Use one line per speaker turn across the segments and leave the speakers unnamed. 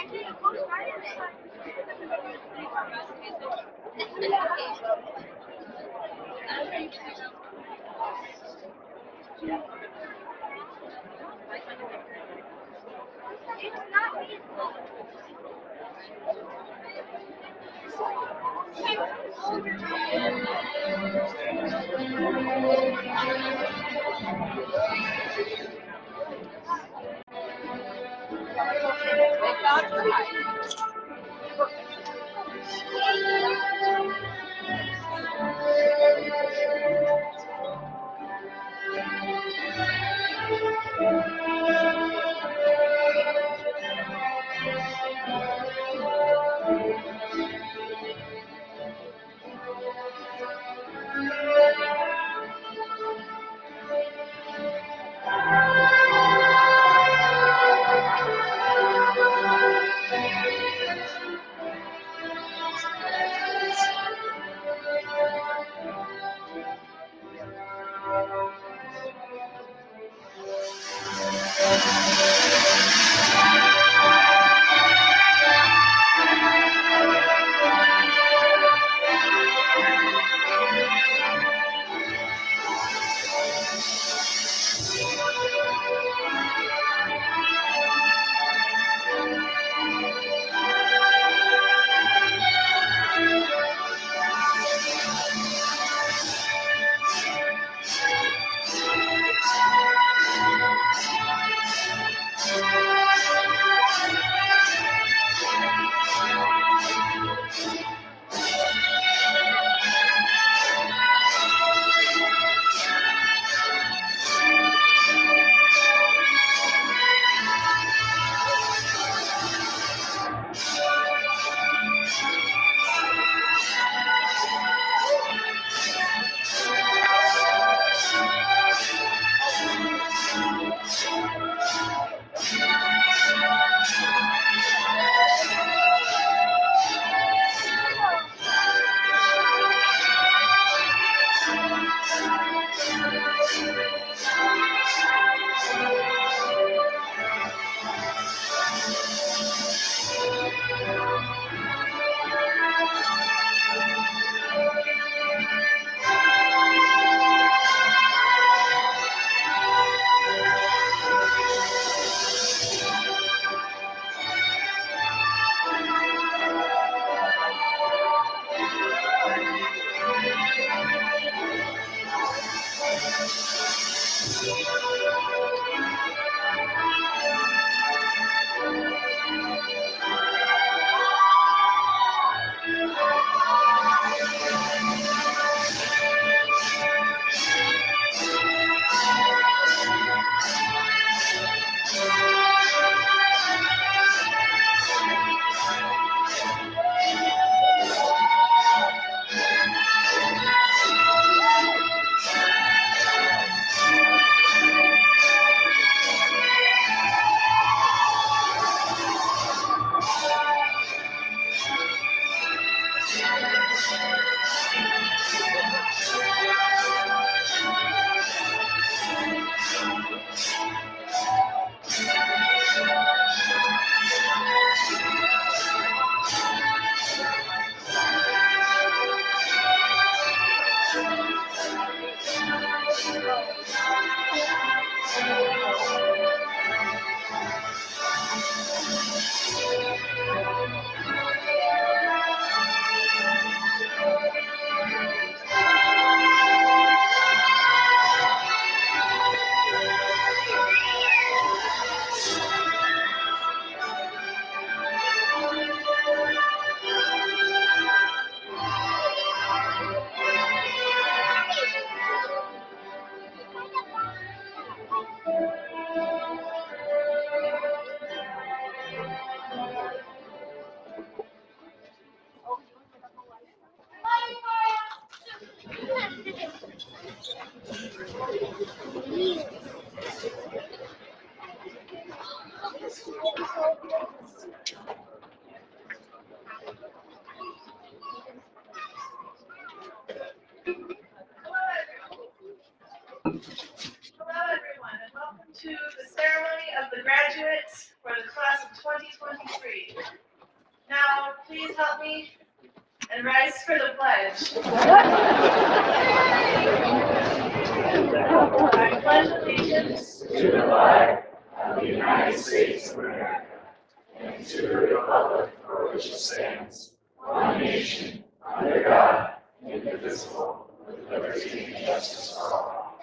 Hello, everyone, and welcome to the ceremony of the graduates for the class of 2023. Now, please help me and rise for the pledge. I pledge allegiance
to the flag of the United States of America and to the republic for which it stands, one nation, under God, indivisible, with liberty and justice for all.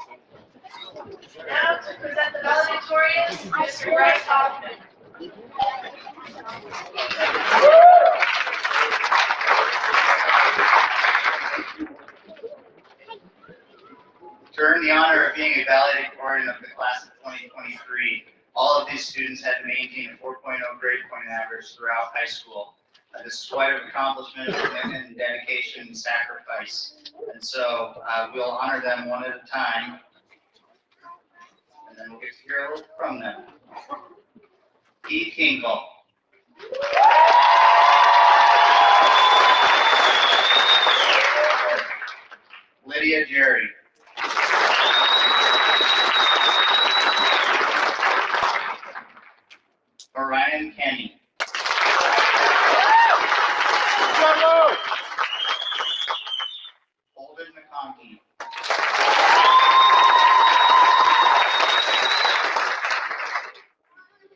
now to present the valedictorian, Mr. Bryce Hoffman.
To earn the honor of being a valedictorian of the class of 2023, all of these students had to maintain a 4.0 grade point average throughout high school. This is quite an accomplishment of commitment and dedication and sacrifice. And so we'll honor them one at a time, and then we'll get to hear a little from them. Keith Kinkle. Lydia Jerry. Orion Kenny. Holden McConkey.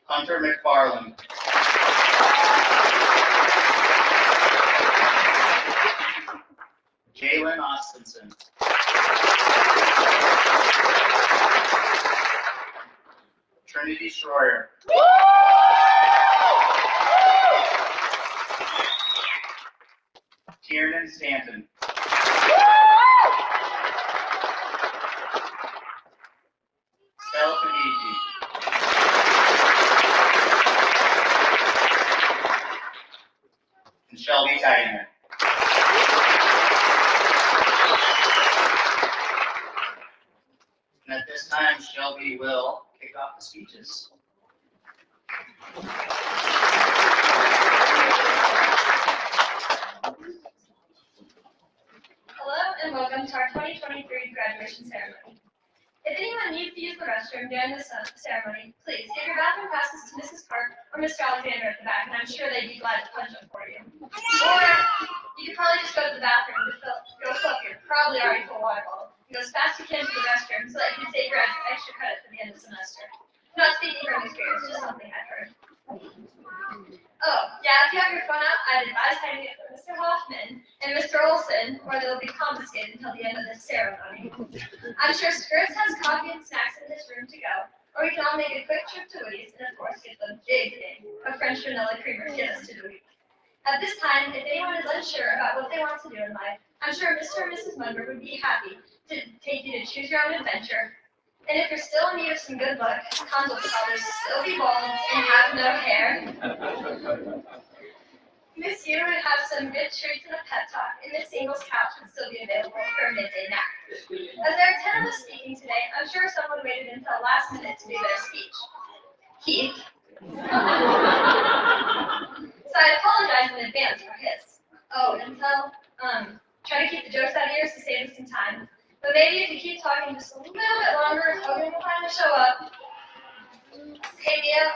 Hunter McFarland. Jalen Austinson. Trinity Schroyer. Tiernan Stanton. Stella Pagigi. And Shelby Tidiner. And at this time, Shelby will kick off the speeches.
Hello and welcome to our 2023 graduation ceremony. If anyone needs to use the restroom during this ceremony, please give your bathroom passes to Mrs. Park or Mr. Alexander at the back, and I'm sure they'd be glad to punch them for you. Or you could probably just go to the bathroom to go fill up your probably already full water bottle and go as fast as you can to the restroom so that you can save your extra credit for the end of the semester. Not speaking from experience, just something I've heard. Oh, yeah, if you have your phone out, I'd advise hiding it from Mr. Hoffman and Mr. Olson, or they'll be confiscated until the end of this ceremony. I'm sure Skirts has coffee and snacks in his room to go, or we can all make a quick trip to Woody's and, of course, get the big thing of French vanilla creamer to get us to the week. At this time, if anyone is unsure about what they want to do in life, I'm sure Mr. and Mrs. Munger would be happy to take you to choose your own adventure. And if you're still in need of some good luck, Hans will probably still be bald and have no hair. Miss Yu would have some good treats and a pep talk, and Miss Ingles' couch would still be available for a midday nap. As there are 10 of us speaking today, I'm sure someone waited until the last minute to do their speech. Keith. So I apologize in advance for his. Oh, and try to keep the jokes out of yours to save us some time. But maybe if you keep talking just a little bit longer, Hogan will finally show up. Hey Mia,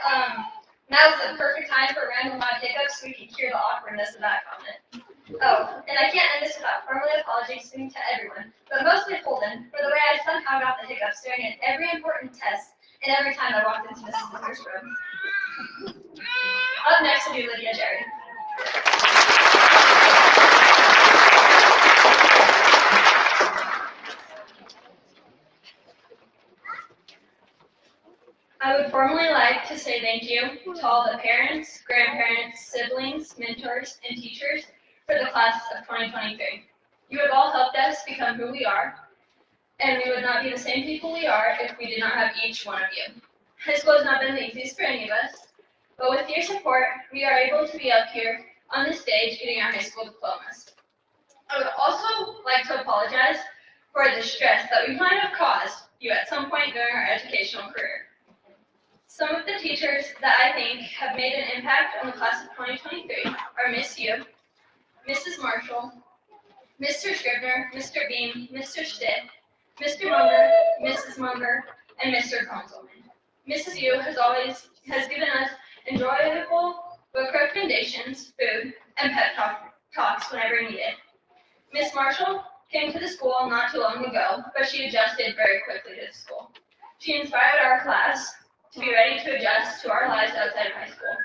now's the perfect time for random loud hiccups so we can hear the awkwardness of that comment. Oh, and I can't end this without formally apologizing to everyone, but mostly Holden, for the way I somehow got the hiccups during every important test and every time I walked into Mrs. Miller's room. Up next will be Lydia Jerry. I would formally like to say thank you to all the parents, grandparents, siblings, mentors, and teachers for the class of 2023. You have all helped us become who we are, and we would not be the same people we are if we did not have each one of you. High school has not been the easiest for any of us, but with your support, we are able to be up here on the stage getting our high school diplomas. I would also like to apologize for the stress that we might have caused you at some point during our educational career. Some of the teachers that I think have made an impact on the class of 2023 are Miss Yu, Mrs. Marshall, Mr. Scribner, Mr. Beam, Mr. Stitt, Mr. Munger, Mrs. Munger, and Mr. Conselman. Mrs. Yu has given us enjoyable book recommendations, food, and pep talks whenever needed. Miss Marshall came to the school not too long ago, but she adjusted very quickly to the school. She inspired our class to be ready to adjust to our lives outside of high school.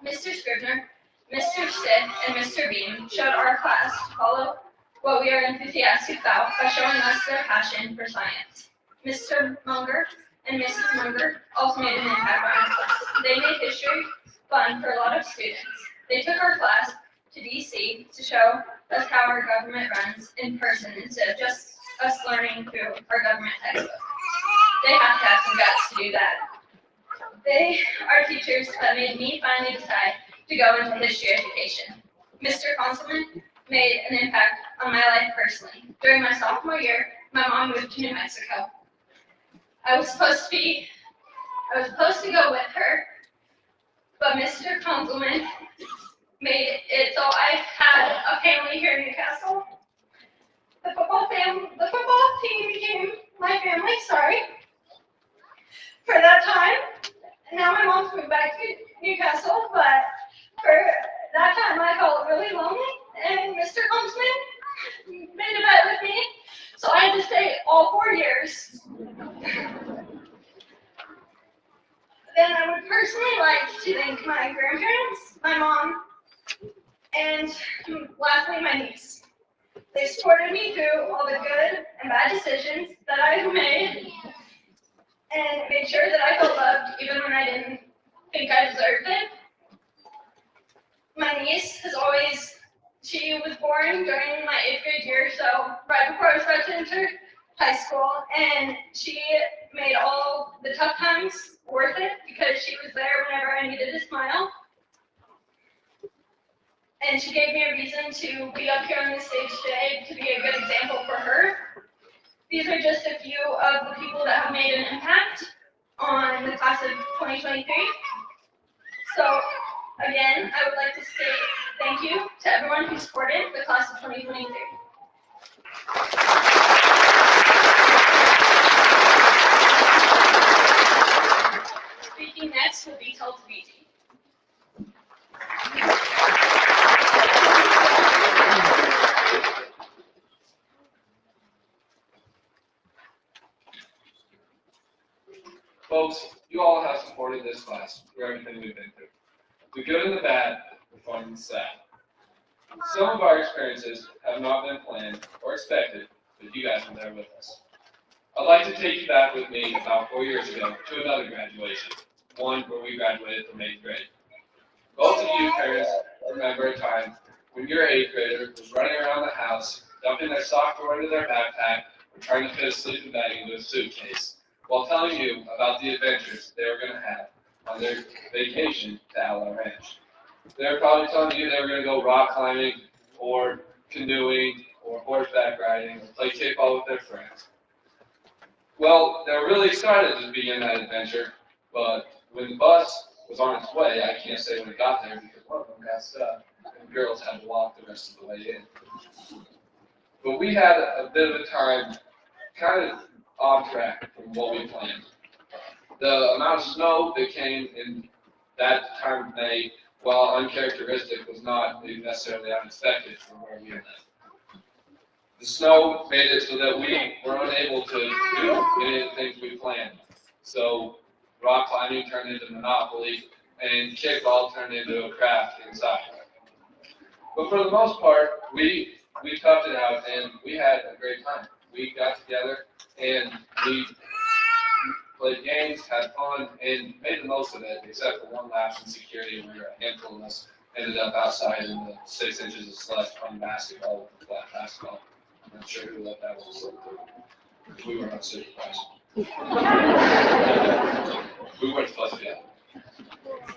Mr. Scribner, Mr. Stitt, and Mr. Beam showed our class to follow what we are enthusiastic about by showing us their passion for science. Mr. Munger and Mrs. Munger also made an impact on our class. They made history fun for a lot of students. They took our class to DC to show us how our government runs in person instead of just us learning through our government textbook. They have to have some guts to do that. They are teachers that made me finally decide to go into history education. Mr. Consulman made an impact on my life personally. During my sophomore year, my mom moved to New Mexico. I was supposed to go with her, but Mr. Consulman made it so I had a family here in Newcastle. The football team became my family, for that time. Now my mom's moved back to Newcastle, but for that time I felt really lonely, and Mr. Huntsman made a bet with me, so I had to stay all 4 years. Then I would personally like to thank my grandparents, my mom, and lastly my niece. They supported me through all the good and bad decisions that I've made, and made sure that I felt loved even when I didn't think I deserved it. My niece she was born during my 8th grade year, so right before I was about to enter high school, and she made all the tough times worth it because she was there whenever I needed a smile. And she gave me a reason to be up here on the stage today to be a good example for her. These are just a few of the people that have made an impact on the class of 2023. So again, I would like to say thank you to everyone who supported the class of 2023. Speaking next will be Tel Taviti.
Folks, you all have supported this class through everything we've been through. The good and the bad, the fun and the sad. Some of our experiences have not been planned or expected, but you guys were there with us. I'd like to take you back with me about 4 years ago to another graduation, one where we graduated from 8th grade. Most of you parents remember a time when your 8th grader was running around the house, dumping their sock drawer into their backpack, or trying to fit a sleeping bag into a suitcase, while telling you about the adventures they were going to have on their vacation to Aloe Ranch. They were probably telling you they were going to go rock climbing, or canoeing, or horseback riding, or play kickball with their friends. Well, they were really excited to begin that adventure, but when the bus was on its way, I can't say when it got there because one of them got stuck, and the girls had to walk the rest of the way in. But we had a bit of a time kind of off track from what we planned. The amount of snow that came in that time of May, while uncharacteristic, was not necessarily unexpected from where we lived. The snow made it so that we were unable to do many of the things we planned. So rock climbing turned into Monopoly, and kickball turned into a craft inside. But for the most part, we toughed it out, and we had a great time. We got together, and we played games, had fun, and made the most of it, except for one lapse in security where a handful of us ended up outside in the 6 inches of slush playing basketball with flat basketball. I'm not sure who let that one slip through. We were unsupervised. We weren't supposed to be out.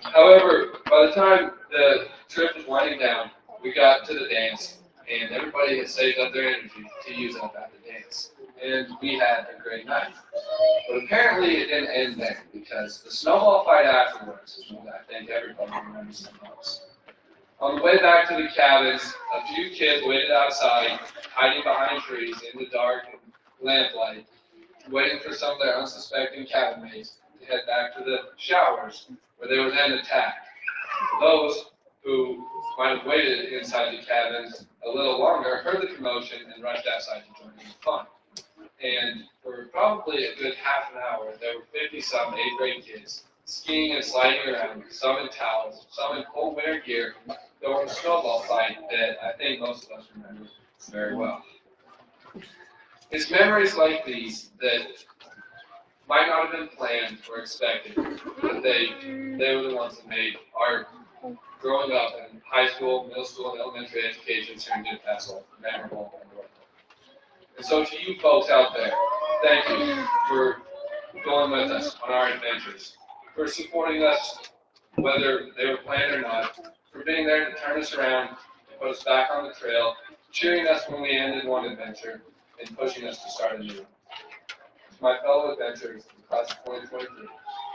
However, by the time the trip was winding down, we got to the dance, and everybody had saved up their energy to use up at the dance. And we had a great night. But apparently it didn't end there, because the snowball fight afterwards is what I think everybody remembers the most. On the way back to the cabins, a few kids waited outside, hiding behind trees in the dark and lamplight, waiting for some of their unsuspecting cabin mates
to head back to the showers, where they were then attacked. Those who might have waited inside the cabins a little longer heard the commotion and rushed outside to join in the fun. And for probably a good half an hour, there were 50-some 8th grade kids skiing and sliding around, some in towels, some in cold winter gear, during a snowball fight that I think most of us remember very well. It's memories like these that might not have been planned or expected, but they were the ones that made our growing up in high school, middle school, and elementary education here in Newcastle memorable and worthwhile. And so to you folks out there, thank you for going with us on our adventures, for supporting us, whether they were planned or not, for being there to turn us around, to put us back on the trail, cheering us when we ended one adventure, and pushing us to start a new one. To my fellow adventurers, the class of 2023,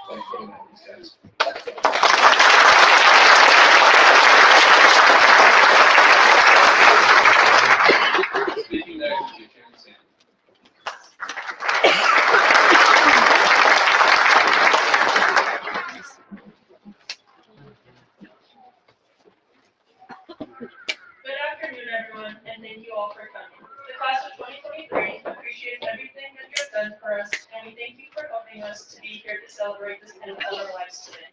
thank you for these guys. Speaking next is Lieutenant Sam.
Good afternoon, everyone, and thank you all for coming. The class of 2023 appreciates everything that you have done for us, and we thank you for helping us to be here to celebrate this pinnacle of our lives today.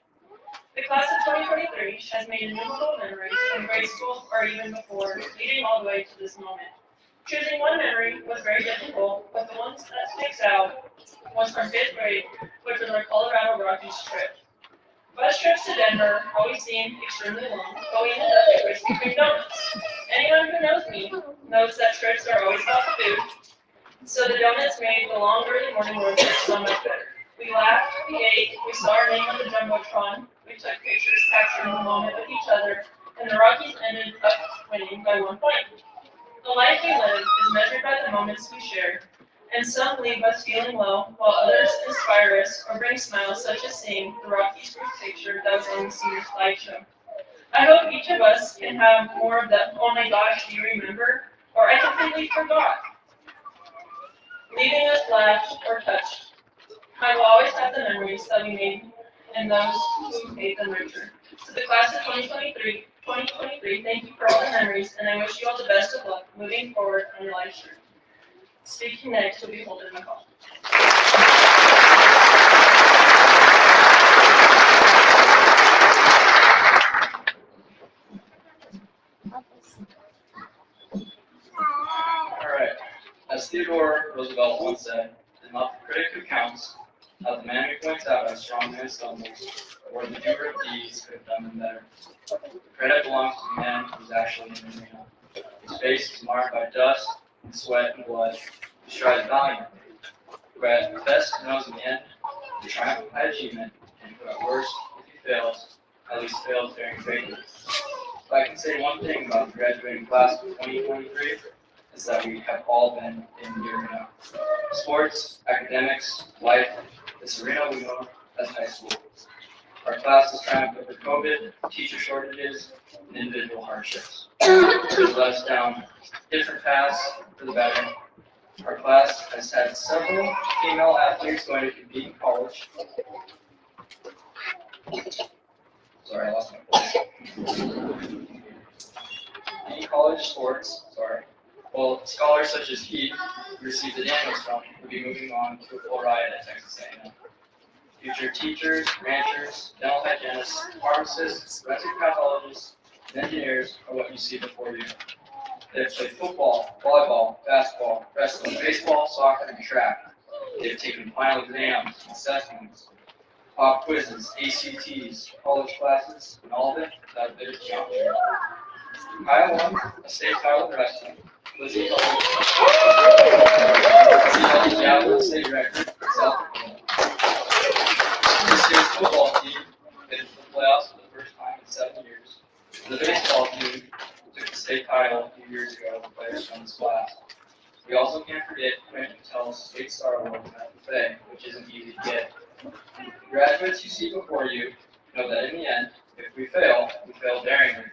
The class of 2023 has made innumerable memories from grade school or even before, leading all the way to this moment. Choosing one memory was very difficult, but the one that sticks out was from 5th grade, which was our Colorado Rockies trip. Bus trips to Denver always seemed extremely long, but we ended up at Krispy Kreme donuts. Anyone who knows me knows that trips are always about food, so the donuts made the long early morning road trip so much better. We laughed, we ate, we saw our name on the Jumbotron, we took pictures capturing the moment with each other, and the Rockies ended up winning by 1 point. The life we live is measured by the moments we share, and some leave us feeling low, while others inspire us or bring smiles, such as seeing the Rockies group picture that was on the senior slideshow. I hope each of us can have more of the "oh my gosh, do you remember?" or "I completely forgot," leaving us laughed or touched. I will always have the memories that we made and those who made them richer. To the class of 2023, thank you for all the memories, and I wish you all the best of luck moving forward on your life's journey. Speaking next will be Holden McCall.
Alright, as Theodore Roosevelt once said, it is not the critic who counts, not the man who points out how strong man stumbles, or the doer of deeds could have done them better. The credit belongs to the man who is actually in the arena. His face is marred by dust and sweat and blood. He strives valiantly, who at best knows in the end the triumph of high achievement, and who at worst, if he fails, at least fails daring greatly. If I can say one thing about the graduating class of 2023, is that we have all been in the arena. Sports, academics, life, this arena we know as high school. Our class has triumphed over COVID, teacher shortages, and individual hardships. It has led us down different paths for the better. Our class has had several female athletes going to compete in college. Sorry, I lost my voice. In college sports, well, scholars such as Keith, who received the Daniels Fellowship, will be moving on to a full ride at Texas A&M. Future teachers, ranchers, dental hygienists, pharmacists, forensic pathologists, and engineers are what you see before you. They have played football, volleyball, basketball, wrestling, baseball, soccer, and track. They have taken final exams, assessments, pop quizzes, ACTs, college classes, and all of it without a bit of geometry. Kyle won a state title in wrestling. Lizzie held the javelin state record in South Dakota. This year's football team made it to the playoffs for the first time in 7 years. The baseball team took the state title a few years ago with players from this class. We also can't forget Quentin Patel's State Star Award from FFA, which isn't easy to get. The graduates you see before you know that in the end, if we fail daringly.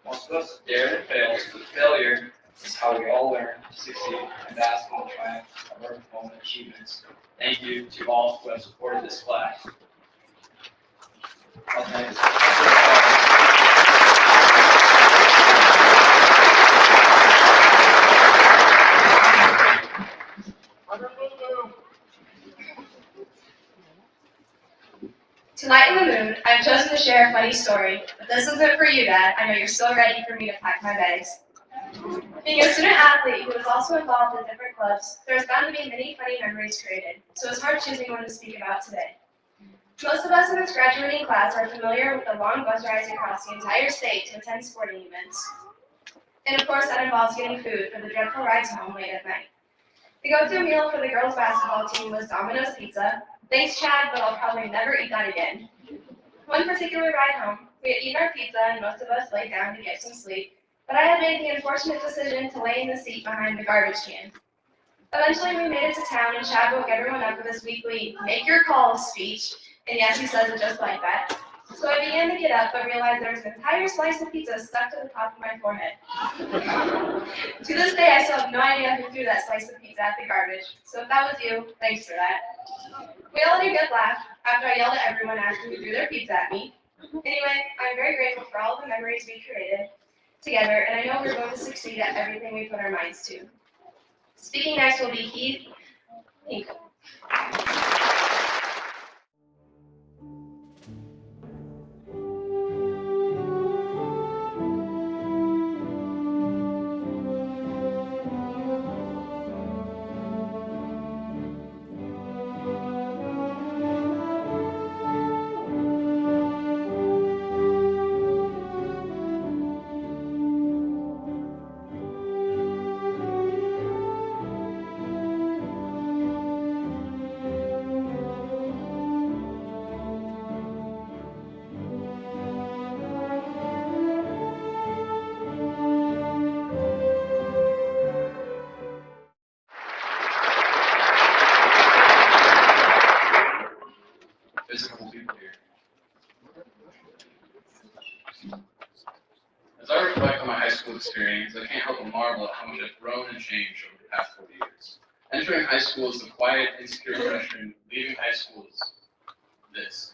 Most of us dare and fail, but failure is how we all learn to succeed and bask in the triumph of our own achievements. Thank you to all who have supported this class.
Tonight in the mood, I've chosen to share a funny story, but this isn't for you, Dad. I know you're so ready for me to pack my bags. Being a student athlete who is also involved in different clubs, there's bound to be many funny memories created, so it's hard choosing one to speak about today. Most of us in this graduating class are familiar with the long bus rides across the entire state to attend sporting events. And of course, that involves getting food for the dreadful rides home late at night. The go-to meal for the girls' basketball team was Domino's Pizza. Thanks, Chad, but I'll probably never eat that again. One particular ride home, we had eaten our pizza and most of us laid down to get some sleep, but I had made the unfortunate decision to lay in the seat behind the garbage can. Eventually, we made it to town and Chad woke everyone up with his weekly "make your calls" speech, and yes, he says it just like that. So I began to get up, but realized there was an entire slice of pizza stuck to the top of my forehead. To this day, I still have no idea who threw that slice of pizza at the garbage, so if that was you, thanks for that. We all had a good laugh after I yelled at everyone asking who threw their pizza at me. Anyway, I'm very grateful for all the memories we created together, and I know we're going to succeed at everything we put our minds to. Speaking next will be Heath Hinkle.
There's a couple people here. As I reflect on my high school experience, I can't help but marvel at how much I've grown and changed over the past 4 years. Entering high school as a quiet, insecure freshman, leaving high school is this.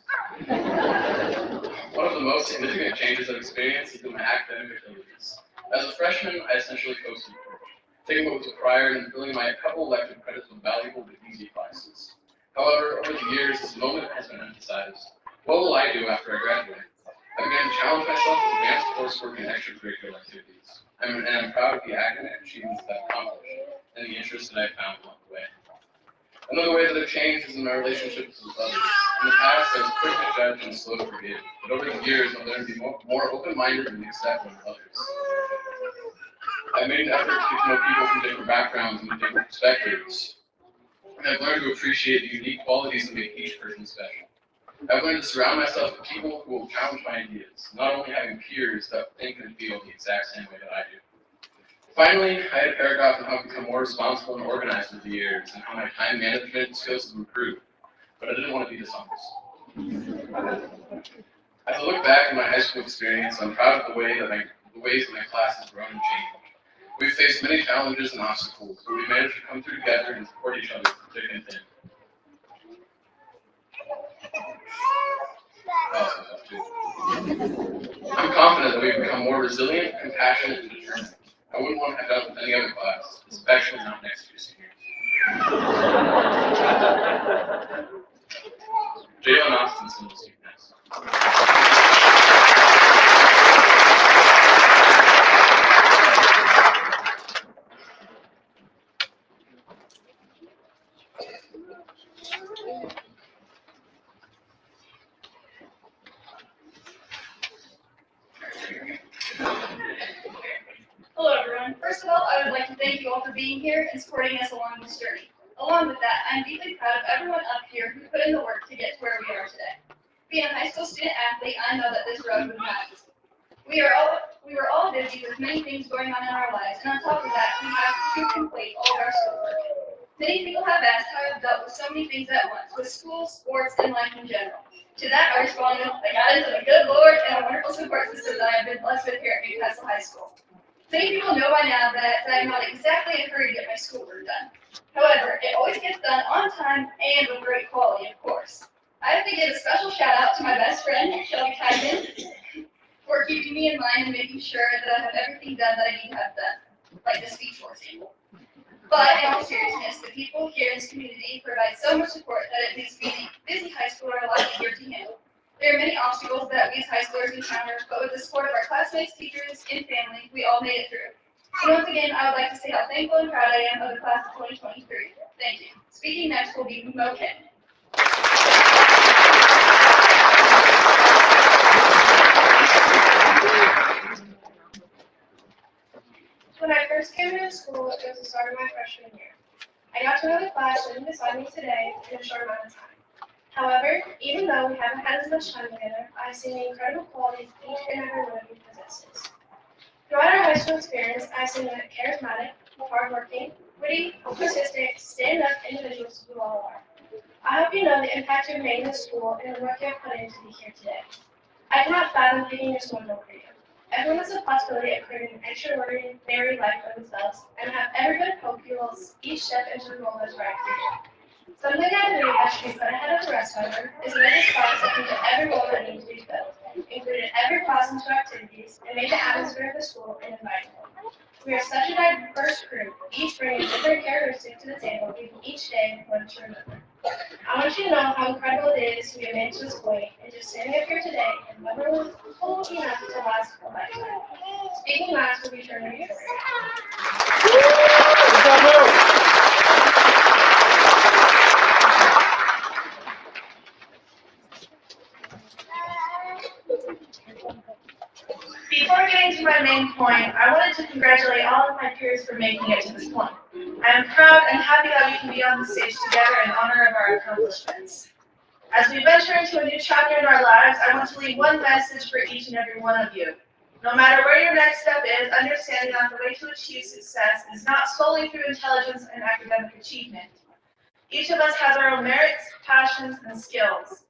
One of the most significant changes I've experienced has been my academic abilities. As a freshman, I essentially coasted through, taking what was required and filling my couple elective credits with valuable but easy classes. However, over the years, this moment has been emphasized. What will I do after I graduate? I began to challenge myself with advanced coursework and extracurricular activities. I'm proud of the academic achievements that I've accomplished and the interests that I've found along the way. Another way that I've changed is in my relationships with others. In the past, I was quick to judge and slow to forgive, but over the years, I've learned to be more open-minded and accepting of others. I've made an effort to get to know people from different backgrounds and different perspectives, and I've learned to appreciate the unique qualities that make each person special. I've learned to surround myself with people who will challenge my ideas, not only having peers that think and feel the exact same way that I do. Finally, I had a paragraph on how I've become more responsible and organized over the years and how my time management skills have improved, but I didn't want to be dishonest. As I look back at my high school experience, I'm proud of the ways that my class has grown and changed. We've faced many challenges and obstacles, but we managed to come through together and support each other through thick and thin. I'm confident that we've become more resilient, compassionate, and determined. I wouldn't want to have done it with any other class, especially not next to your seniors. Jalen Austinson will speak next.
Hello everyone. First of all, I would like to thank you all for being here and supporting us along this journey. Along with that, I'm deeply proud of everyone up here who put in the work to get to where we are today. Being a high school student athlete, I know that this road was not easy. We were all busy with many things going on in our lives, and on top of that, we have to complete all of our schoolwork. Many people have asked how I've dealt with so many things at once, with school, sports, and life in general. To that, I responded, the guidance of a good Lord and a wonderful support system that I have been blessed with here at Newcastle High School. Many people know by now that I'm not exactly in a hurry to get my schoolwork done. However, it always gets done on time and with great quality, of course. I have to give a special shout out to my best friend, Shelby Tyson, for keeping me in line and making sure that I have everything done that I need to have done, like the speech for example. But in all seriousness, the people here in this community provide so much support that it makes busy high schooler a lot easier to handle. There are many obstacles that we as high schoolers encounter, but with the support of our classmates, teachers, and family, we all made it through. And once again, I would like to say how thankful and proud I am of the class of 2023. Thank you. Speaking next will be Mo Ken.
When I first came into school, it was the start of my freshman year. I got to know the class sitting beside me today in a short amount of time. However, even though we haven't had as much time together, I've seen the incredible qualities each and every one of you possesses. Throughout our high school experience, I've seen that charismatic, hardworking, witty, persistent, stand-up individuals who all are. I hope you know the impact you've made in the school and the work you have put in to be here today. I cannot fathom thinking just one more for you. Everyone has the possibility of creating an extraordinary life for themselves, and I have every bit of hope you will each step into the role that's right for you. Something I believe that should be put ahead of the rest, however, is to make a spot something to every role that needs to be filled, included every class into activities, and made the atmosphere of the school an inviting one. We are such a diverse group, each bringing different characteristics to the table, giving each day one to remember. I want you to know how incredible it is to be made to this point, and just standing up here today and memorable enough to last a lifetime. Speaking last will be turning you.
Before getting to my main point, I wanted to congratulate all of my peers for making it to this point. I am proud and happy that we can be on the stage together in honor of our accomplishments. As we venture into a new chapter in our lives, I want to leave one message for each and every one of you. No matter where your next step is, understanding that the way to achieve success is not solely through intelligence and academic achievement. Each of us has our own merits, passions, and skills.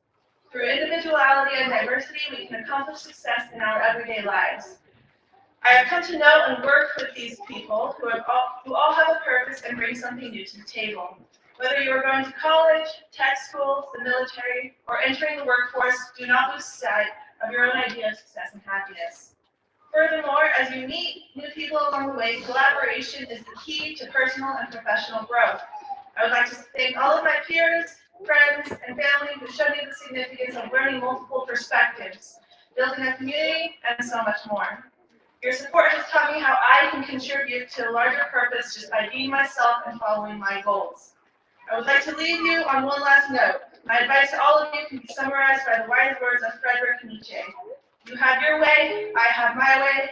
Through individuality and diversity, we can accomplish success in our everyday lives. I have come to know and work with these people who all have a purpose and bring something new to the table. Whether you are going to college, tech school, the military, or entering the workforce, do not lose sight of your own idea of success and happiness. Furthermore, as you meet new people along the way, collaboration is the key to personal and professional growth. I would like to thank all of my peers, friends, and family who showed me the significance of learning multiple perspectives, building a community, and so much more. Your support has taught me how I can contribute to a larger purpose just by being myself and following my goals. I would like to leave you on one last note. My advice to all of you can be summarized by the wise words of Friedrich Nietzsche. You have your way, I have my way,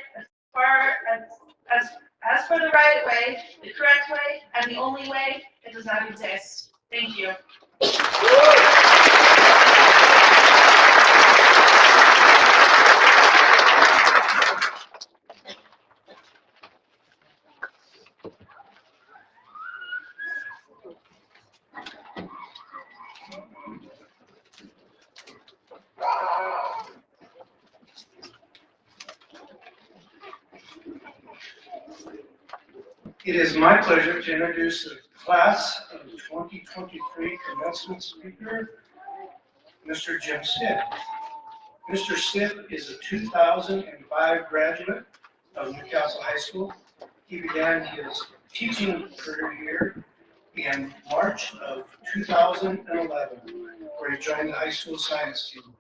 as for the right way, the correct way, and the only way, it does not exist. Thank you.
It is my pleasure to introduce the class of 2023 commencement speaker, Mr. Jim Stitt. Mr. Stitt is a 2005 graduate of Newcastle High School. He began his teaching career in March of 2011, where he joined the high school science team.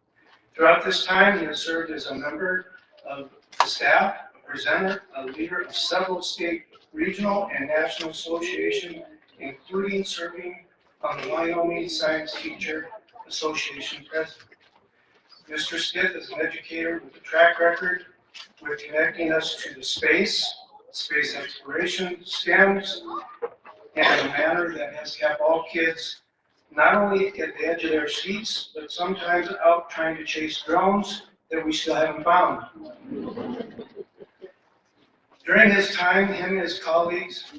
Throughout this time, he has served as a member of the staff, a presenter, a leader of several state, regional, and national associations, including serving on the Wyoming Science Teacher Association president. Mr. Stitt is an educator with a track record with connecting us to the space exploration, STEMs, in a manner that has kept all kids not only at the edge of their seats, but sometimes out trying to chase drones that we still haven't found. During his time, him and his colleagues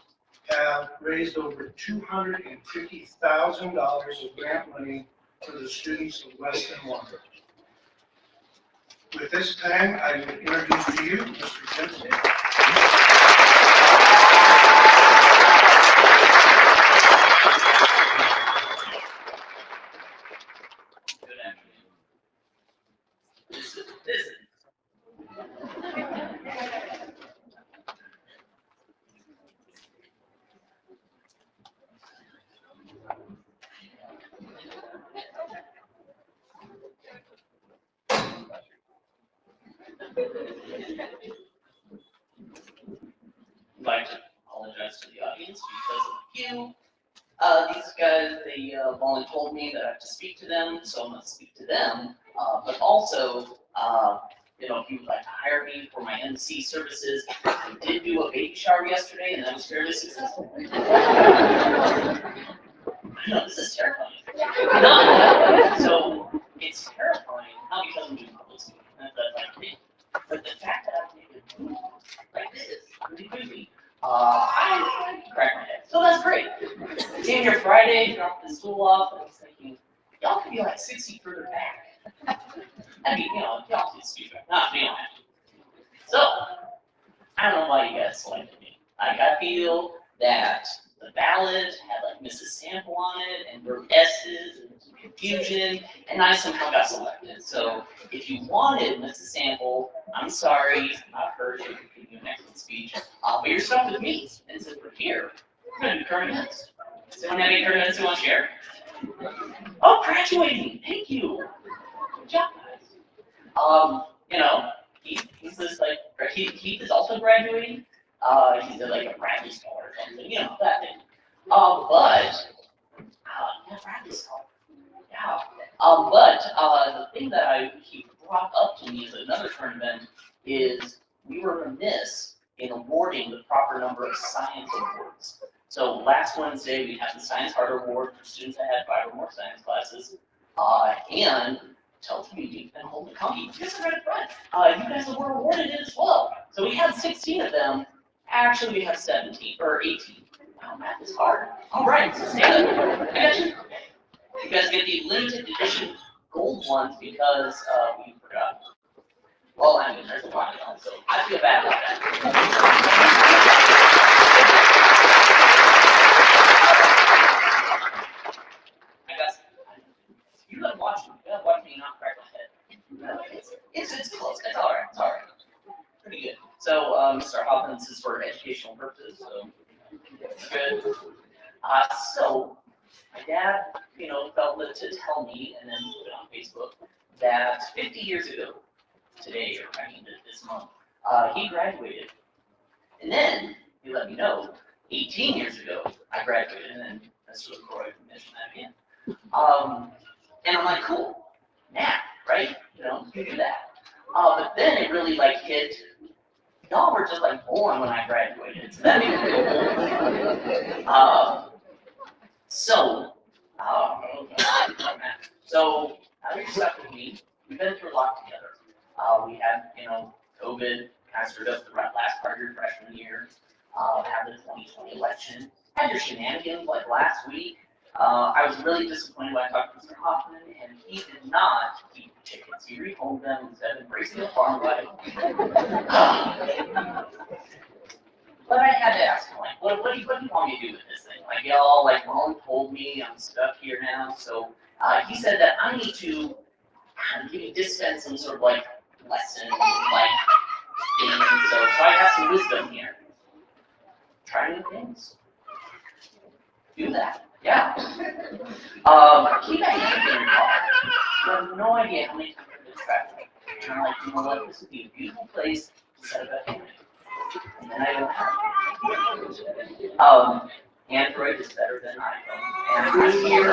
have raised over $250,000 of grant money for the students of Weston. With this time, I will introduce to you Mr. Jim Stitt.
Good
I'd like to apologize to the audience because of you. These guys, they volunteered me that I have to speak to them, so I'm going to speak to them. But also, if you would like to hire me for my MC services, I did do a baby shower yesterday, and that was fairly successful. I know, this is terrifying. So, it's terrifying, not because I'm doing public speaking, that's like me, but the fact that I can move like this really quickly. I crack my head. So that's great. Came here Friday, dropped the school off, and I was thinking, y'all could be like 6 feet further back. That'd be, y'all could speak back. Not me, So, I don't know why you guys selected me. I feel that the ballot had like Mrs. Sample on it, and there were S's, and some confusion, and I somehow got selected. So, if you wanted Mrs. Sample, I'm sorry, not her, she could give you an excellent speech, but you're stuck with me, and since we're here, we're going to do current events. Does anyone have any current events you want to share? Oh, graduating! Thank you! Good job, guys. He's this like, Keith is also graduating. He's at like a Bradley Scholar or something, that thing. Yeah, Bradley Scholar. Yeah. The thing that he brought up to me as another current event is we were remiss in awarding the proper number of science awards. So last Wednesday, we had the Science Heart Award for students that had 5 or more science classes. And tell the community and hold the county. You guys are right up front. You guys were awarded it as well. So we had 16 of them. Actually, we have 17 or 18. Wow, math is hard. All right, so stand up. I got you. You guys get the limited edition gold ones because we forgot. Well, I mean, there's a lot of them, so I feel bad about that. You gotta watch me. You gotta watch me not crack my head. It's close. It's all right. It's all right. Pretty good. So, Mr. Hoffman, this is for educational purposes, so it's good. So, my dad, felt led to tell me, and then put it on Facebook, that 50 years ago, today, or I mean this month, he graduated. And then he let me know 18 years ago I graduated, and then Mr. LaCroix mentioned that again. And I'm like, cool, math, right? You do that. But then it really hit. Y'all were just born when I graduated, so that made it cool. So you're stuck with me. We've been through a lot together. We had, COVID, kind of screwed up the last part of your freshman year. Had the 2020 election. Had your shenanigans last week. I was really disappointed when I talked to Mr. Hoffman, and he did not keep the tickets. He rehomed them instead of embracing the farm life. But I had to ask him, what do you want me to do with this thing? Y'all, Molly told me I'm stuck here now, so he said that I need to dispense some sort of lesson, thing. So I have some wisdom here. Try new things. Do that. Yeah. Keep a hand in your car. You have no idea how many times I've been traveling. And I'm you know what? This would be a beautiful place to set up a family. And then I don't have Android is better than iPhone. And I'm here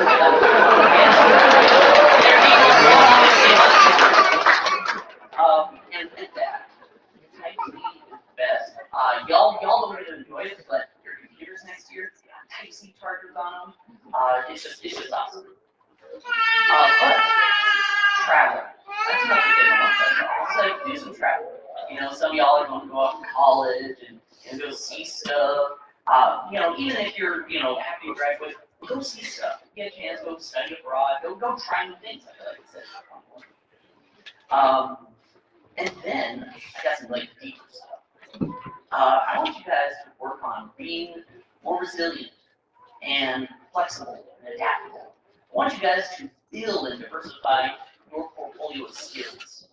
and with that, Type-C is the best. Y'all don't really enjoy it, but your computers next year, Type-C chargers on them. It's just awesome. But travel. That's enough to get on. Do some travel. Some of y'all are going to go off to college and go see stuff. Even if you're, after you graduate, go see stuff. Get a chance, go study abroad, go try new things, like I said. And then I got some deeper stuff. I want you guys to work on being more resilient and flexible and adaptable. I want you guys to build and diversify your portfolio of skills.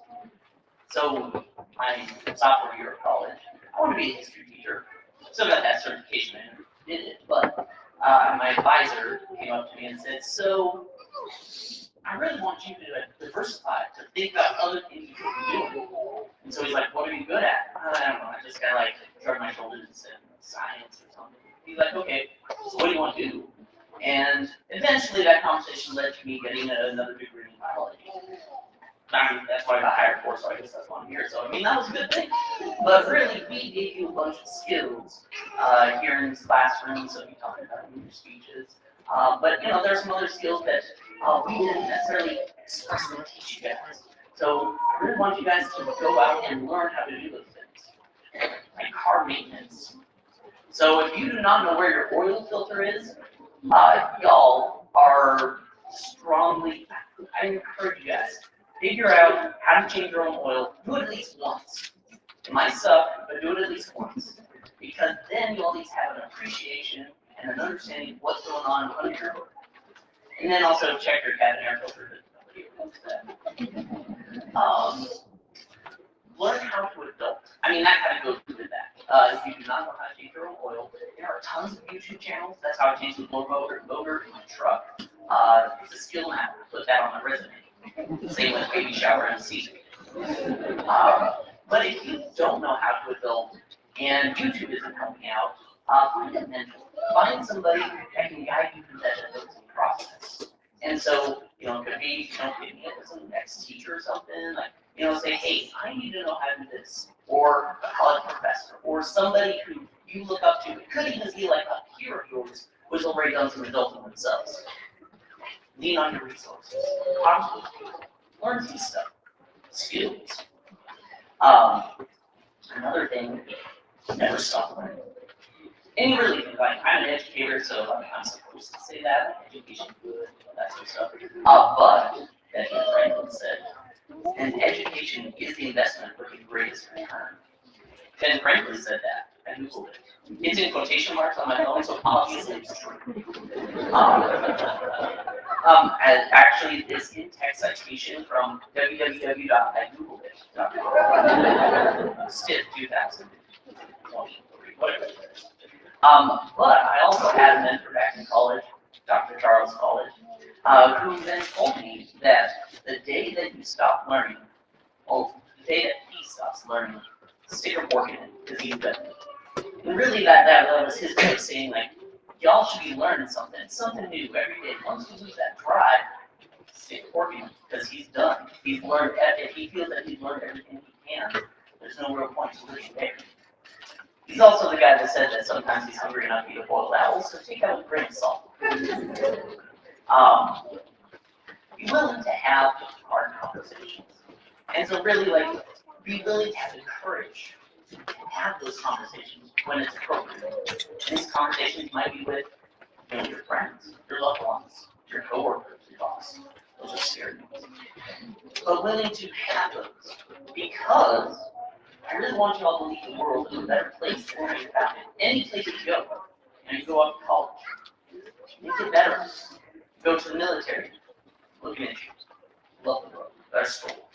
So, my sophomore year of college, I want to be a history teacher. Still got that certification and did it, but my advisor came up to me and said, so, I really want you to diversify, to think about other things you could be doing. And so he's like, what are you good at? I don't know, I just kind of like shrugged my shoulders and said, science or something. He's like, okay, so what do you want to do? And eventually that conversation led to me getting another degree in biology. I mean, that's what I got hired for, so I guess that's why I'm here. So, I mean, that was a good thing. But really, we gave you a bunch of skills here in this classroom, so you talked about in your speeches. But, you know, there are some other skills that we didn't necessarily expressly teach you guys. So, I really want you guys to go out and learn how to do those things, like car maintenance. So, if you do not know where your oil filter is, y'all are strongly, I encourage you guys, figure out how to change your own oil, do it at least once. It might suck, but do it at least once. Because then you'll at least have an appreciation and an understanding of what's going on under your hood. And then also check your cabin air filter. Learn how to adult. I mean, that kind of goes with that. If you do not know how to change your own oil, there are tons of YouTube channels. That's how I changed the blower motor in my truck. It's a skill now. Put that on my resume. Same with baby shower MC. But if you don't know how to adult and YouTube isn't helping out, find a mentor. Find somebody that can guide you through that adulting process. And so, you know, it could be, you know, get me up with some ex-teacher or something, like, you know, say, hey, I need to know how to do this. Or a college professor, or somebody who you look up to. It could even be like a peer of yours who's already done some adulting themselves. Lean on your resources. Talk to those people. Learn some stuff. Skills. Another thing, never stop learning. And you really think, like, I'm an educator, so I'm supposed to say that. Education good, that sort of stuff. But, as Franklin said, and education is the investment with the greatest return. Ben Franklin said that. I Googled it. It's in quotation marks on my phone, so obviously it's true. Actually, it's in text citation from www.igoogleit.com. Stiff 2023, whatever it is. But I also had a mentor back in college, Dr. Charles College, who then told me that the day that you stop learning, well, the day that he stops learning, stick a fork in it, because he's done. And really that was his way of saying, like, y'all should be learning something new every day. Once you lose that drive, stick a fork in it, because he's done. He's learned, if he feels that he's learned everything he can, there's no real point to living there. He's also the guy that said that sometimes he's hungry enough to eat a boiled owl, so take that with a grain of salt. Be willing to have hard conversations. And so really, like, be willing to have the courage to have those conversations when it's appropriate. And these conversations might be with, you know, your friends, your loved ones, your coworkers, your boss. Those are scary ones. But willing to have those, because I really want you all to leave the world in a better place than where you found it. Any place you go, and you go up to college, make it better. Go to the military, looking at you, love the world, better school,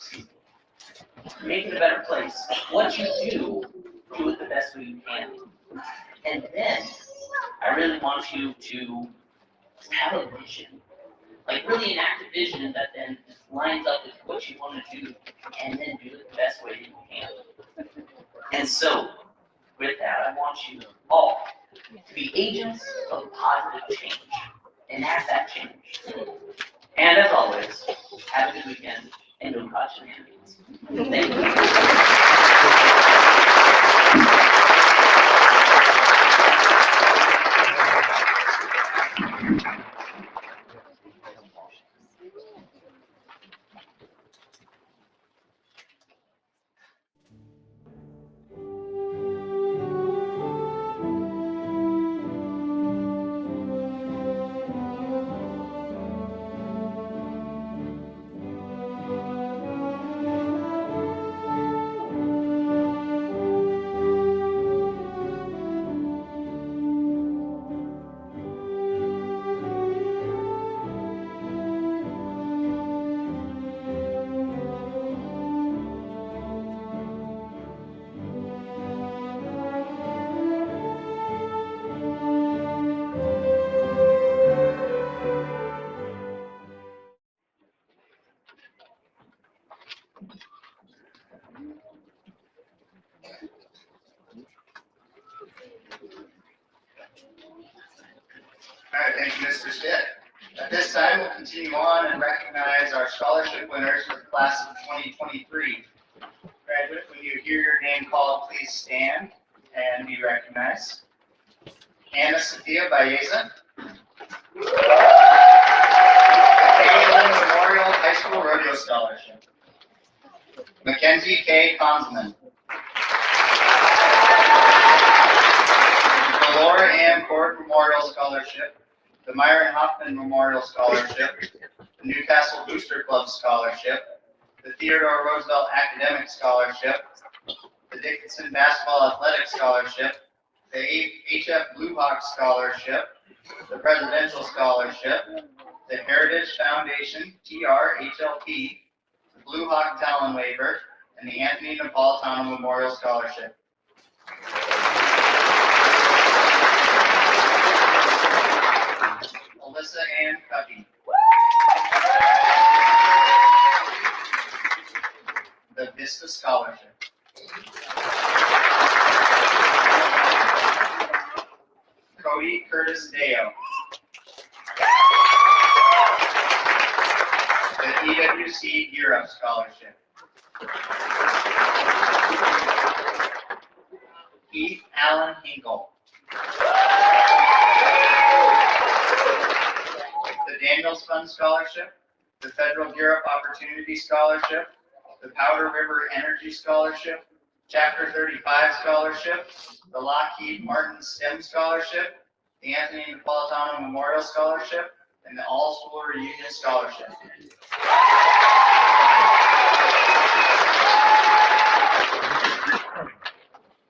make it a better place. What you do it the best way you can. And then, I really want you to have a vision. Like really enact a vision that then lines up with what you want to do, and then do it the best way you can. And so, with that, I want you all to be agents of positive change. Enact that change. And as always, have a good weekend and don't cause shenanigans. Thank you.
All right, thank you, Mr. Stitt. At this time, we'll continue on and recognize our scholarship winners for the class of 2023. Graduate, when you hear your name called, please stand and be recognized. Anna Sophia Baeza. Kaylin Memorial High School Rodeo Scholarship. Mackenzie K. Consman. The Laura Ann Ford Memorial Scholarship. The Myron Hoffman Memorial Scholarship. The Newcastle Booster Club Scholarship. The Theodore Roosevelt Academic Scholarship. The Dickinson Basketball Athletic Scholarship. The HF Blue Hawk Scholarship. The Presidential Scholarship. The Heritage Foundation, TRHLP, the Blue Hawk Talon Waiver, and the Anthony Napolitano Memorial Scholarship. Alyssa Ann Cuppy. The Vista Scholarship. Cody Curtis Deo. The EWC Gear Up Scholarship. Keith Allen Hinkle. The Daniels Fund Scholarship. The Federal Gear Up Opportunity Scholarship. The Powder River Energy Scholarship. Chapter 35 Scholarship. The Lockheed Martin STEM Scholarship. The Anthony Napolitano Memorial Scholarship. And the All-School Reunion Scholarship.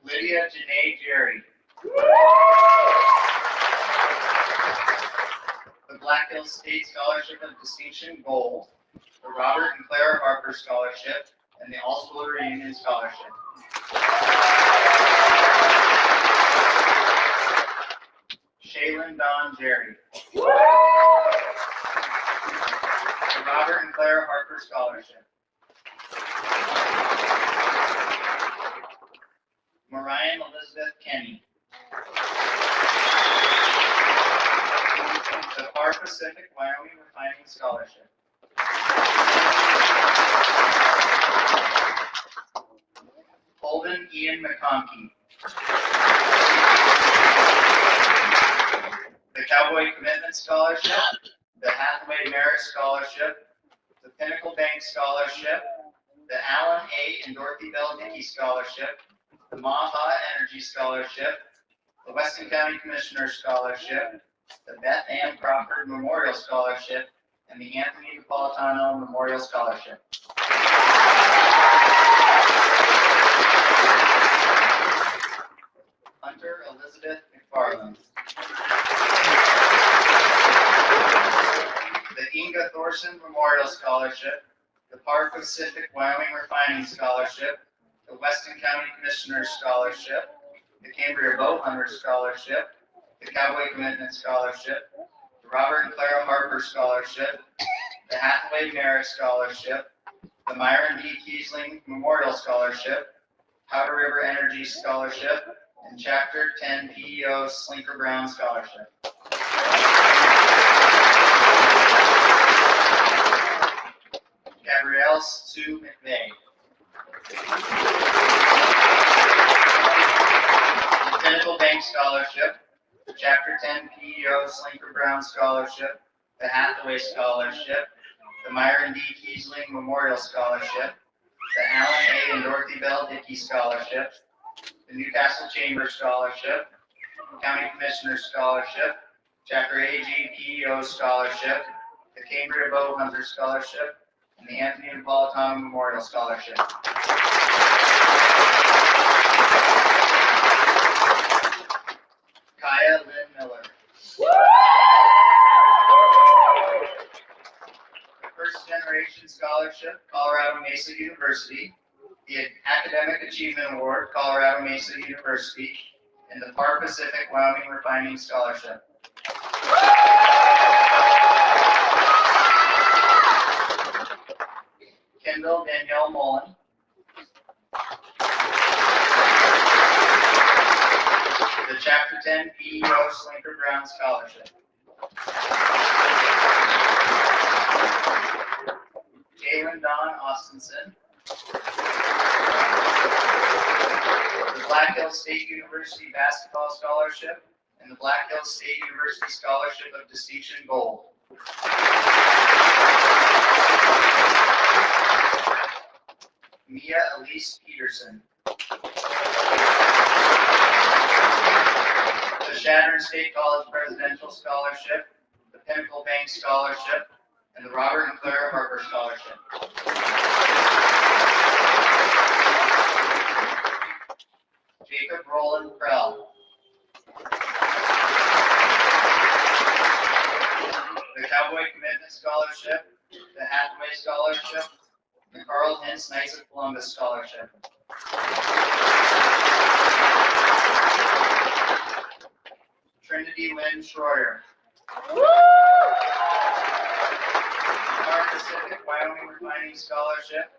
Lydia Janae Jerry. The Black Hills State Scholarship of Distinction Gold. The Robert and Clara Harper Scholarship. And the All-School Reunion Scholarship. Shaylin Don Jerry. The Robert and Clara Harper Scholarship. Marian Elizabeth Kenny. The Far Pacific Wyoming Refining Scholarship. Holden Ian McConkey. The Cowboy Commitment Scholarship. The Hathaway Merit Scholarship. The Pinnacle Bank Scholarship. The Alan A. and Dorothy Bell Dickey Scholarship. The Maha Energy Scholarship. The Weston County Commissioner Scholarship. The Beth Ann Crawford Memorial Scholarship. And the Anthony Napolitano Memorial Scholarship. Hunter Elizabeth McFarland. The Inga Thorson Memorial Scholarship. The Par Pacific Wyoming Refining Scholarship. The Weston County Commissioner's Scholarship. The Cambria Bow Hunter Scholarship. The Cowboy Commitment Scholarship. The Robert and Clara Harper Scholarship. The Hathaway Merit Scholarship. The Myron D. Kiesling Memorial Scholarship. Powder River Energy Scholarship. And Chapter 10 PEO Slinker Brown Scholarship. Gabrielle Sue McVeigh. The Pinnacle Bank Scholarship. The Chapter 10 PEO Slinker Brown Scholarship. The Hathaway Scholarship. The Myron D. Kiesling Memorial Scholarship. The Alan A. and Dorothy Bell Dickey Scholarship. The Newcastle Chamber Scholarship. County Commissioner's Scholarship. Chapter AG PEO Scholarship. The Cambria Bow Hunter Scholarship. And the Anthony Napolitano Memorial Scholarship. Kaya Lynn Miller. The First Generation Scholarship, Colorado Mesa University. The Academic Achievement Award, Colorado Mesa University. And the Par Pacific Wyoming Refining Scholarship. Kendall Danielle Mullen. The Chapter 10 PEO Slinker Brown Scholarship. Jalen Don Austinson. The Black Hills State University Basketball Scholarship and the Black Hills State University Scholarship of Distinction Gold. Mia Elise Peterson. The Shattern State College Presidential Scholarship, the Pinnacle Bank Scholarship, and the Robert and Clara Harper Scholarship. Jacob Roland Krell. The Cowboy Commitment Scholarship, the Hathaway Scholarship, the Carl Hintz Knights of Columbus Scholarship. Trinity Lynn Schroyer. Our Pacific Wyoming Refining Scholarship,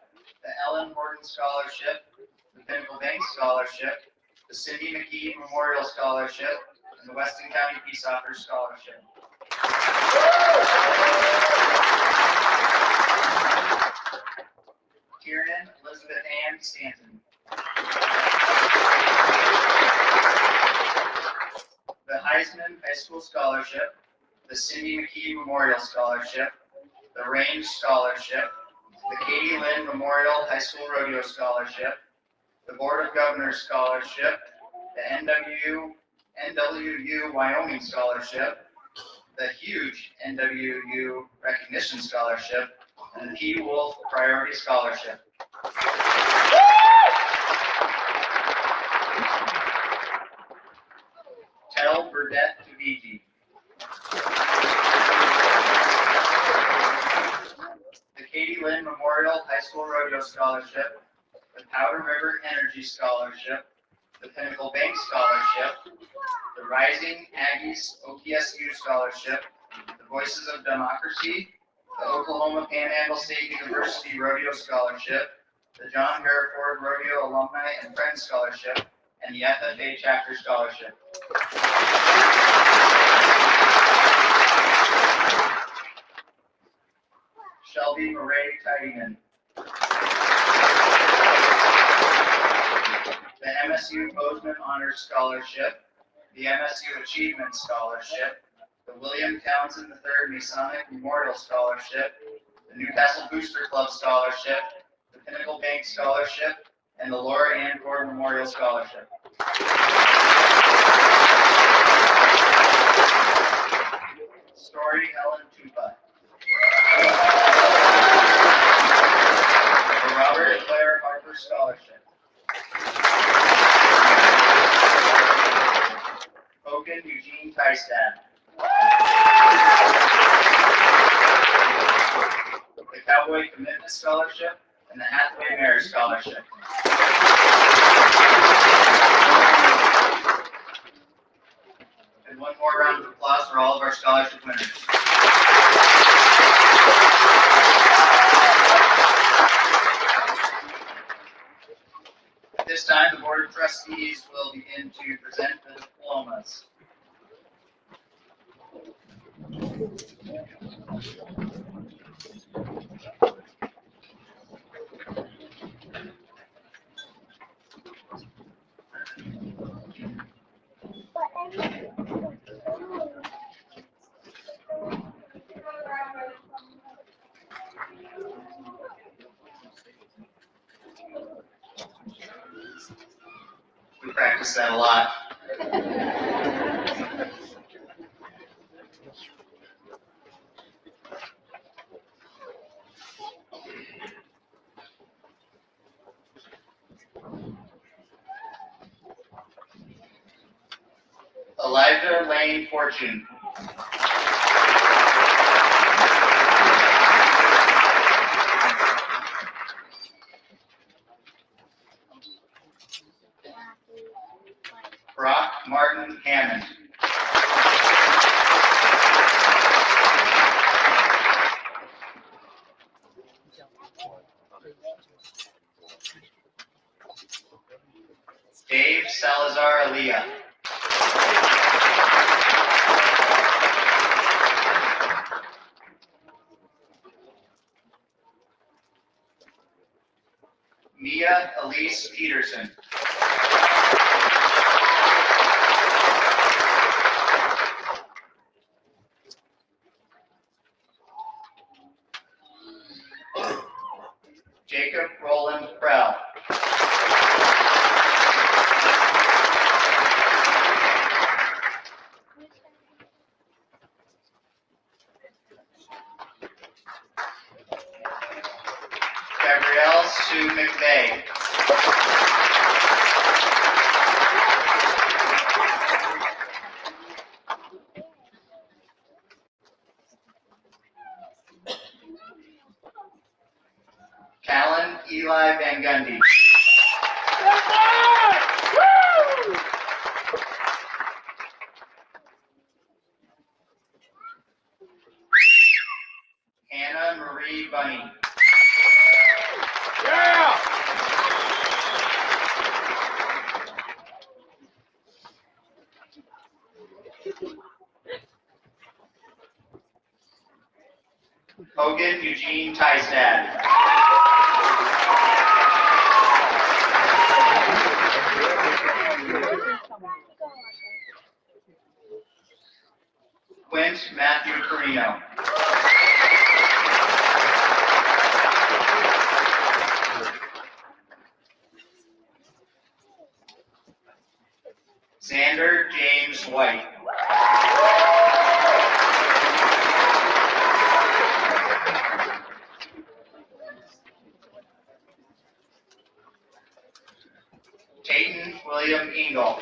the Ellen Horton Scholarship, the Pinnacle Bank Scholarship, the Cindy McKee Memorial Scholarship, and the Weston County Peace Offers Scholarship. Kieran Elizabeth Ann Stanton. The Heisman High School Scholarship, the Cindy McKee Memorial Scholarship, the Range Scholarship, the Katie Lynn Memorial High School Rodeo Scholarship, the Board of Governors Scholarship, the NWU Wyoming Scholarship, the huge NWU Recognition Scholarship, and the P. Wolf Priority Scholarship. Tel Burdette Taviji. The Katie Lynn Memorial High School Rodeo Scholarship, the Powder River Energy Scholarship, the Pinnacle Bank Scholarship, the Rising Aggies OPSU Scholarship, the Voices of Democracy, the Oklahoma Panhandle State University Rodeo Scholarship, the John Hereford Rodeo Alumni and Friends Scholarship, and the FFA Chapter Scholarship. Shelby Murray Tidyman. The MSU Bozeman Honors Scholarship, the MSU Achievement Scholarship, the William Townsend III Masonic Memorial Scholarship, the Newcastle Booster Club Scholarship, the Pinnacle Bank Scholarship, and the Laura Ann Ford Memorial Scholarship. Story Helen Tupa. The Robert and Claire Harper Scholarship. Hogan Eugene Tystad. The Cowboy Commitment Scholarship and the Hathaway Mayor Scholarship. And one more round of applause for all of our scholarship winners. At this time, the Board of Trustees will begin to present the diplomas. We practice that a lot. Elijah Lane Fortune. Brock Martin Hammond. Dave Salazar Aliyah. Amelia Elise Peterson. Jacob Roland Prell. Gabrielle Sue McVeigh. Callan Eli Van Gundy. Hannah Marie Bunny. Hogan Eugene Tystad. Quint Matthew Carino. Xander James White. Tayton William Engel.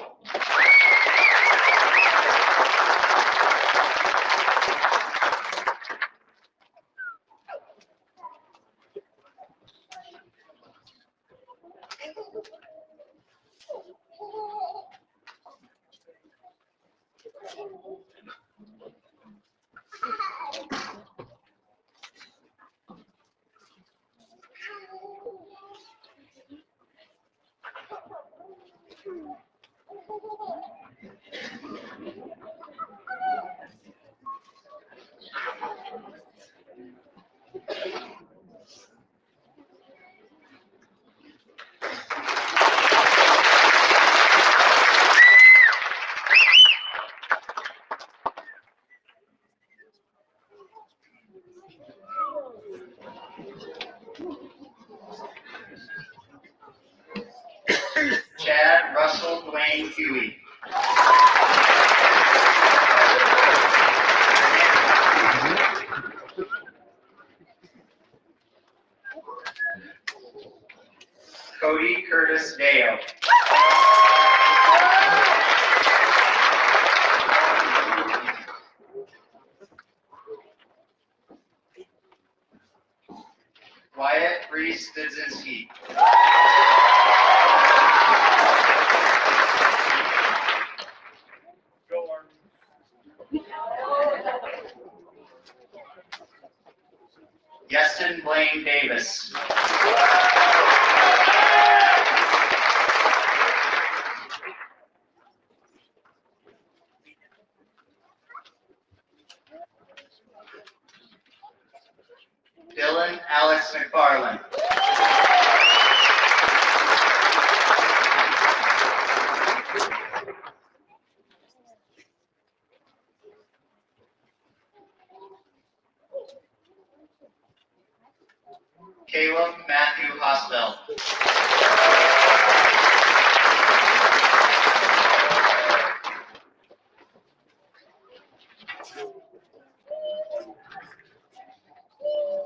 Chad Russell Dwayne Huey. Cody Curtis Dale. Wyatt Reese Dudzinski. Yeston Blaine Davis. Dylan Alex McFarland. Caleb Matthew Hostel.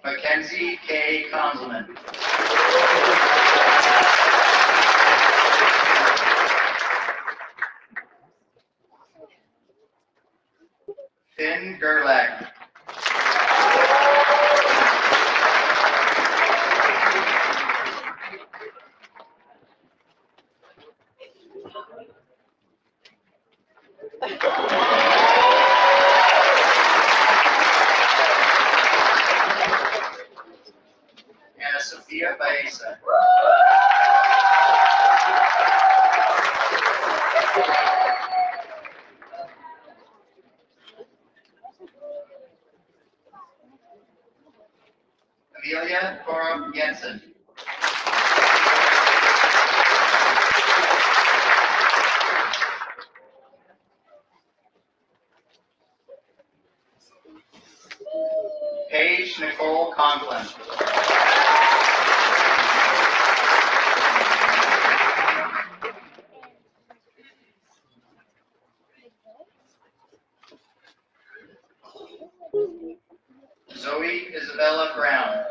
Mackenzie K. Konzelman. Finn Gerlach. Anna Sophia Baeza. Amelia Korup Jensen. everyone. Zoe Isabella Brown.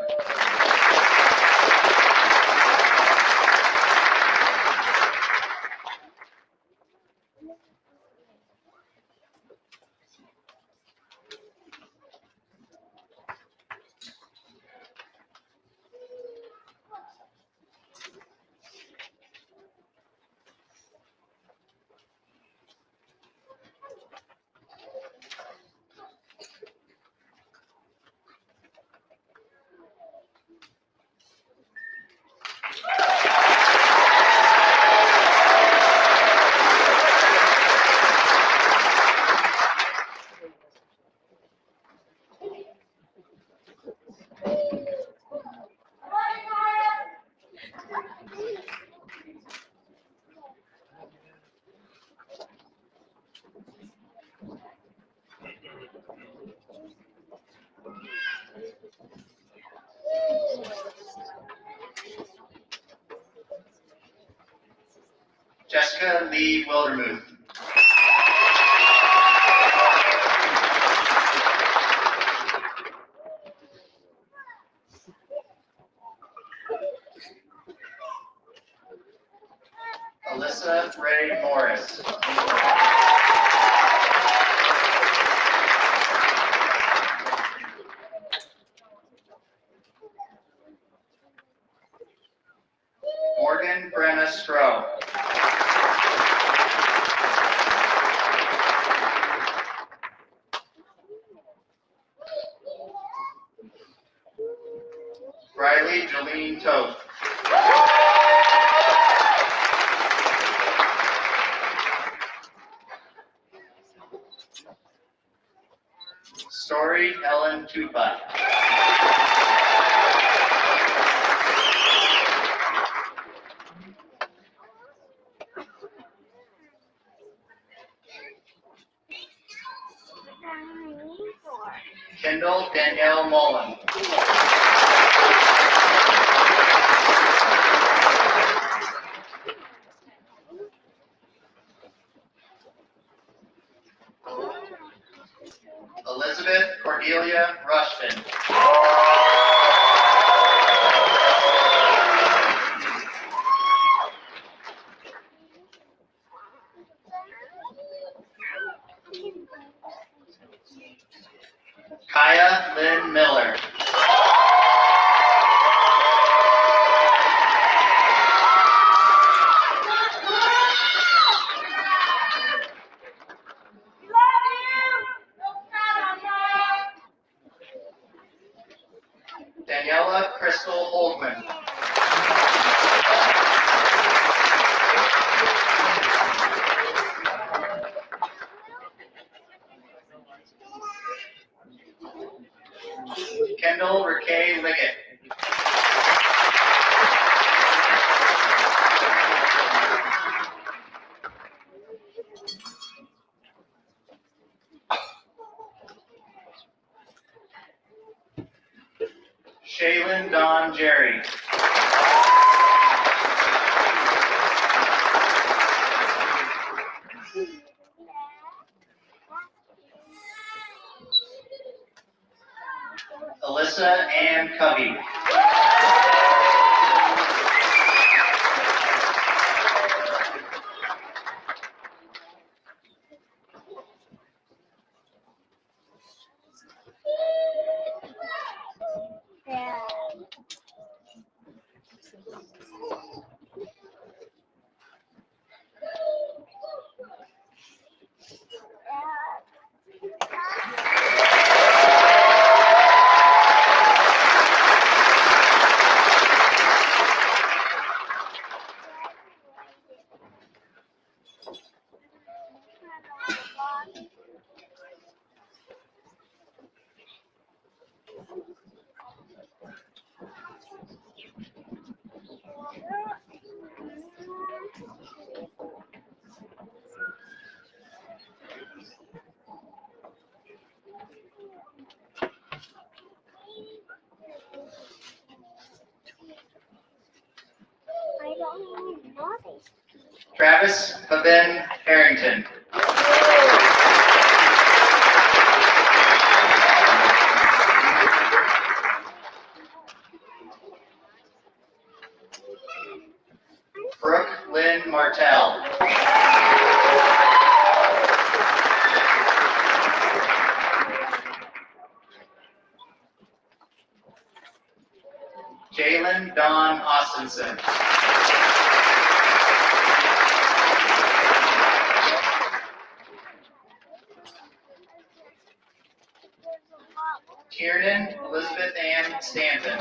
Jessica Lee Wildermuth. Alyssa Ray Morris. Morgan Brenna Stroh. Riley Jolene Toth. Story Ellen Tupa. Kendall Danielle Mullen. Elizabeth Cordelia Rushton. Kaya Lynn Miller. Daniela Crystal Holdman. Kendall Rakay Liggett. Shaylin Dawn Jerry. Alyssa Ann Covey. Travis Fabian Harrington. Brooke Lynn Martell. Jalen Dawn Austinson. Kiernan Elizabeth Ann Stanton.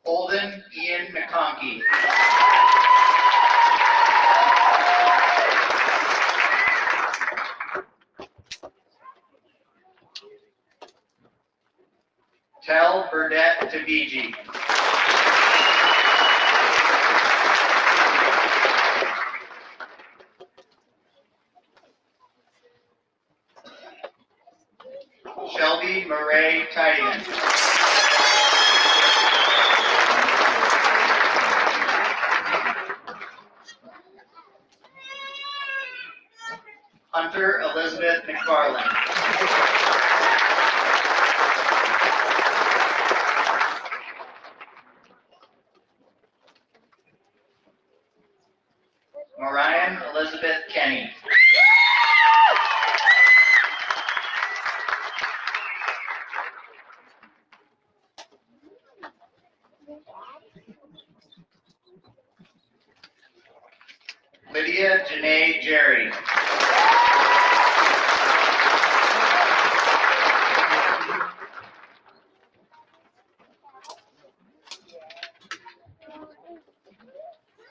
Holden Ian McConkey. Tel Burdette Tabiji. Shelby Murray Tidigan. Hunter Elizabeth McFarland. Marian Elizabeth Kenny. Lydia Janae Jerry.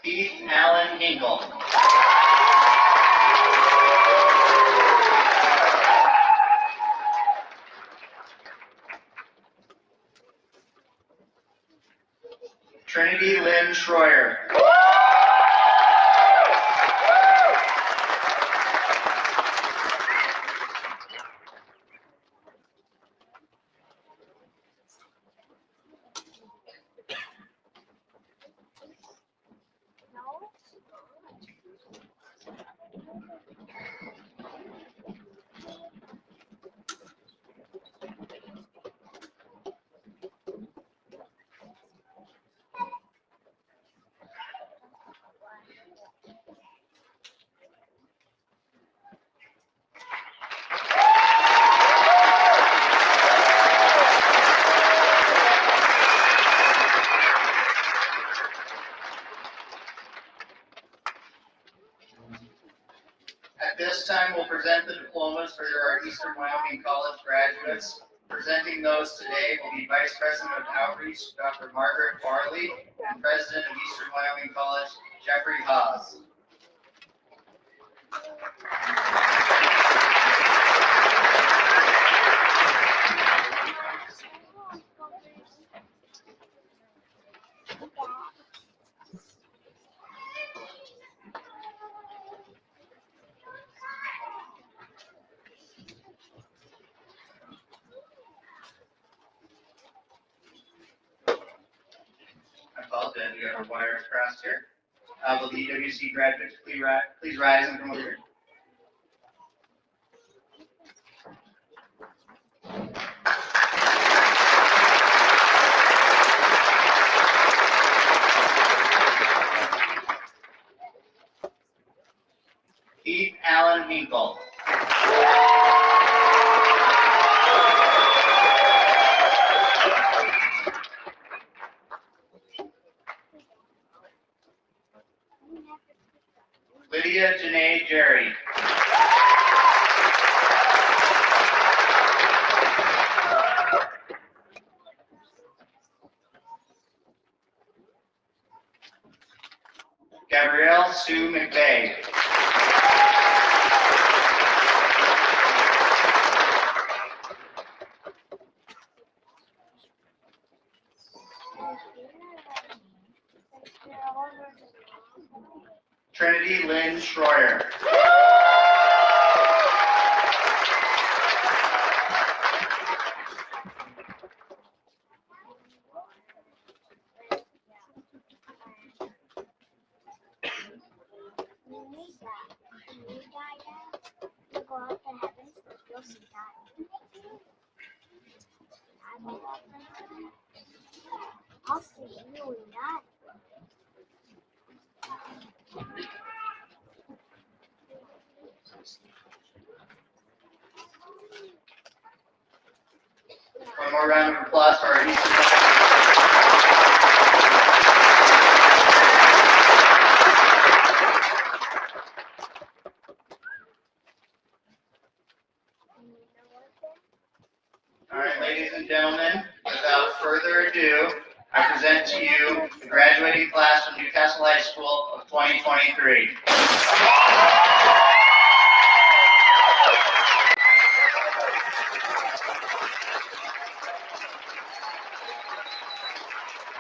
Keith Allen Hinkle. Trinity Lynn Schroyer. At this time, we'll present the diplomas for our Eastern Wyoming College graduates. Presenting those today will be Vice President of Outreach, Dr. Margaret Farley, and President of Eastern Wyoming College, Jeffrey Haas. I apologize, we got our wires crossed here. Will the EWC graduates please rise and come over here? Keith Allen Hinkle. Lydia Janae Jerry. Gabrielle Sue McVeigh. Trinity Lynn Schroyer.
I'll see you in that.
One more round of applause for our Eastern. All right, ladies and gentlemen, without further ado, I present to you the graduating class from Newcastle High School of 2023.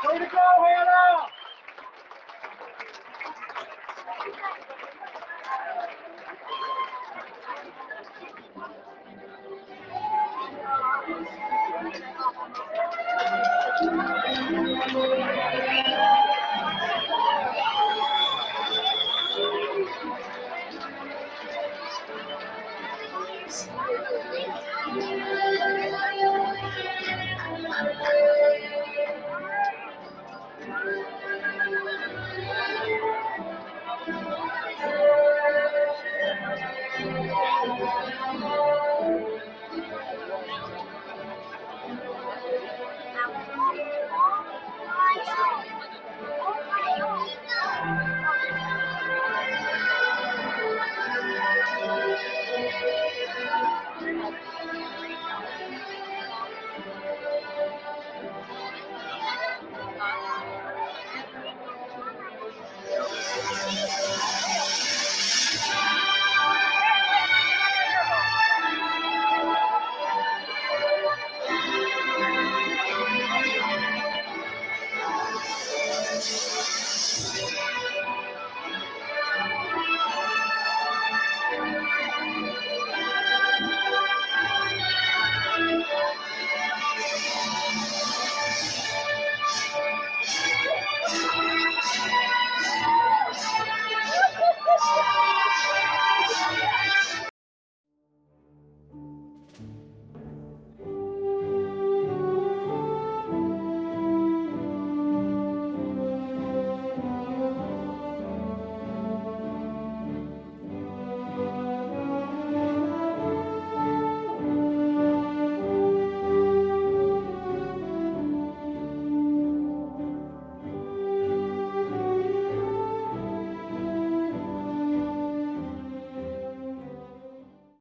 Way to go, Hannah!